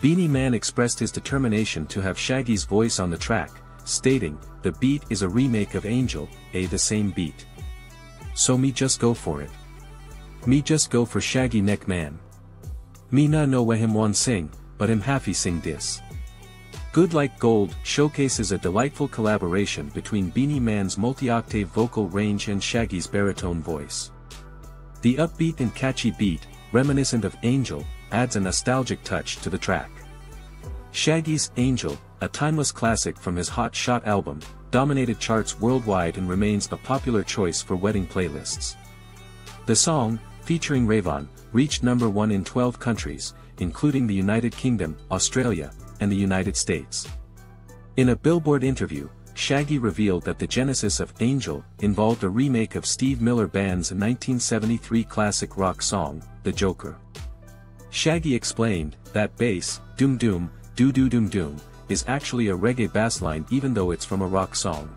Beenie Man expressed his determination to have Shaggy's voice on the track, stating, "The beat is a remake of Angel, the same beat. So me just go for it. Me just go for Shaggy neck man. Me nah know where him want sing, but him haffi sing this." Good Like Gold showcases a delightful collaboration between Beenie Man's multi-octave vocal range and Shaggy's baritone voice. The upbeat and catchy beat, reminiscent of Angel, adds a nostalgic touch to the track. Shaggy's Angel, a timeless classic from his Hot Shot album, dominated charts worldwide and remains a popular choice for wedding playlists. The song, featuring revamped, reached #1 in 12 countries, including the United Kingdom, Australia, and the United States. In a Billboard interview, Shaggy revealed that the genesis of Angel involved a remake of Steve Miller Band's 1973 classic rock song, The Joker. Shaggy explained that bass, doom doom, doo doo doom doom, is actually a reggae bassline even though it's from a rock song.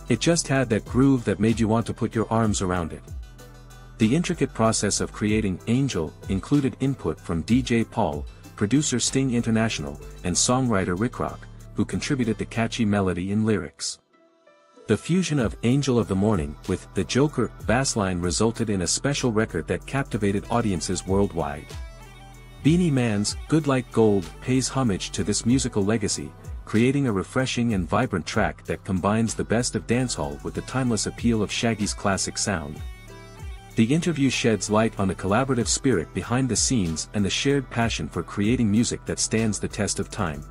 It just had that groove that made you want to put your arms around it. The intricate process of creating Angel included input from DJ Paul, producer Sting International, and songwriter Rick Rock, who contributed the catchy melody and lyrics. The fusion of Angel of the Morning with The Joker bassline resulted in a special record that captivated audiences worldwide. Beenie Man's Good Like Gold pays homage to this musical legacy, creating a refreshing and vibrant track that combines the best of dancehall with the timeless appeal of Shaggy's classic sound. The interview sheds light on the collaborative spirit behind the scenes and the shared passion for creating music that stands the test of time.